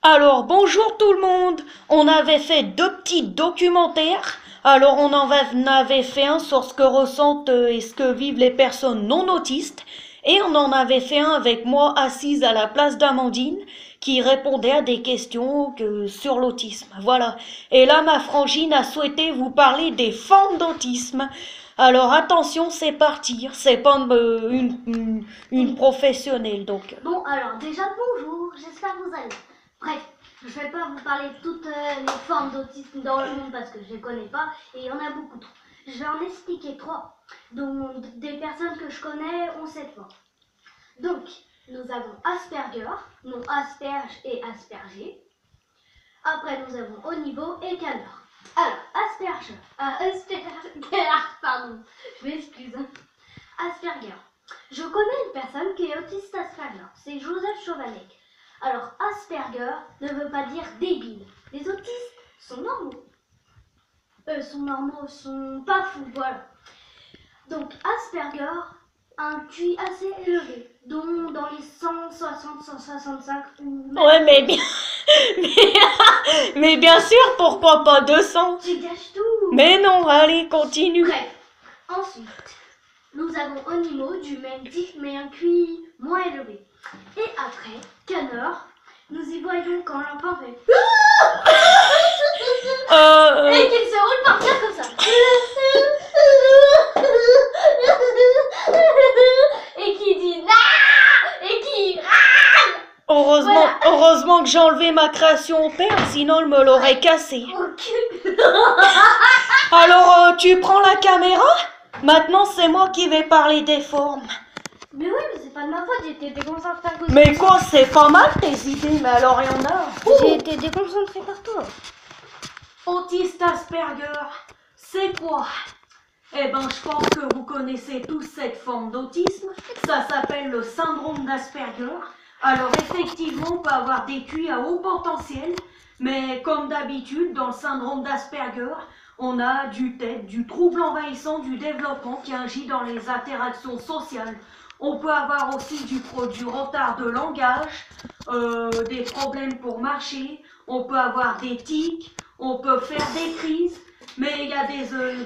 Alors, bonjour tout le monde. On avait fait deux petits documentaires. Alors, on en avait fait un sur ce que ressentent et ce que vivent les personnes non autistes. Et on en avait fait un avec moi assise à la place d'Amandine qui répondait à des questions sur l'autisme. Voilà. Et là, ma frangine a souhaité vous parler des formes d'autisme. Alors, attention, c'est parti. C'est pas une professionnelle, donc. Bon, alors déjà bonjour, j'espère que vous allez. Bref, je ne vais pas vous parler de toutes les formes d'autisme dans le monde parce que je ne les connais pas et il y en a beaucoup trop. Je vais en expliquer trois, dont des personnes que je connais ont cette forme. Donc, nous avons Asperger, non Asperge et Asperger. Après, nous avons haut niveau et Canner. Alors, Asperger, pardon, je m'excuse. Asperger. Je connais une personne qui est autiste Asperger, c'est Joseph Chovanec. Alors, Asperger ne veut pas dire débile. Les autistes sont normaux. Sont pas fous, voilà. Donc, Asperger a un QI assez élevé, dont dans les 160, 165 ou même... Ouais, mais bien sûr, pourquoi pas 200? Tu gâches tout. Mais non, allez, continue. Bref, ensuite, nous avons Onimo du même type mais un QI moins élevé. Et après, Canner, nous y voyons quand l'enfant fait et qu'il se roule par terre comme ça. Et qui dit et qui râle. Heureusement que j'ai enlevé ma création au père, sinon elle me l'aurait cassé. Alors, tu prends la caméra? Maintenant, c'est moi qui vais parler des formes. Mais oui, mais c'est pas de ma faute, j'ai été déconcentrée à cause Mais quoi, c'est pas mal tes idées, mais alors il y en a. J'ai été déconcentrée par toi. Autiste Asperger, c'est quoi? Eh ben, je pense que vous connaissez tous cette forme d'autisme. Ça s'appelle le syndrome d'Asperger. Alors, effectivement, on peut avoir des QI à haut potentiel, mais comme d'habitude, dans le syndrome d'Asperger, on a du TED, du trouble envahissant du développement qui agit dans les interactions sociales. On peut avoir aussi du retard de langage, des problèmes pour marcher, on peut avoir des tics, on peut faire des crises, mais il y a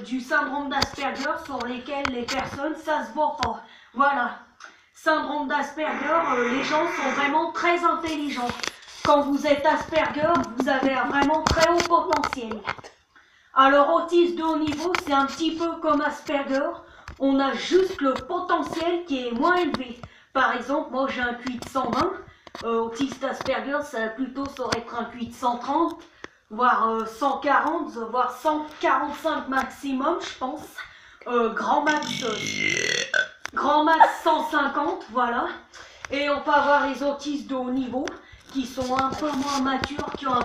du syndrome d'Asperger sur lesquels les personnes, ça se voit pas. Voilà. Syndrome d'Asperger, les gens sont vraiment très intelligents. Quand vous êtes Asperger, vous avez un vraiment très haut potentiel. Alors, autisme de haut niveau, c'est un petit peu comme Asperger. On a juste le potentiel qui est moins élevé. Par exemple, moi j'ai un QI de 120. Autiste Asperger, ça aurait être un QI de 130, voire 140, voire 145 maximum, je pense. Grand max 150, voilà. Et on peut avoir les autistes de haut niveau qui sont un peu moins matures, qui ont un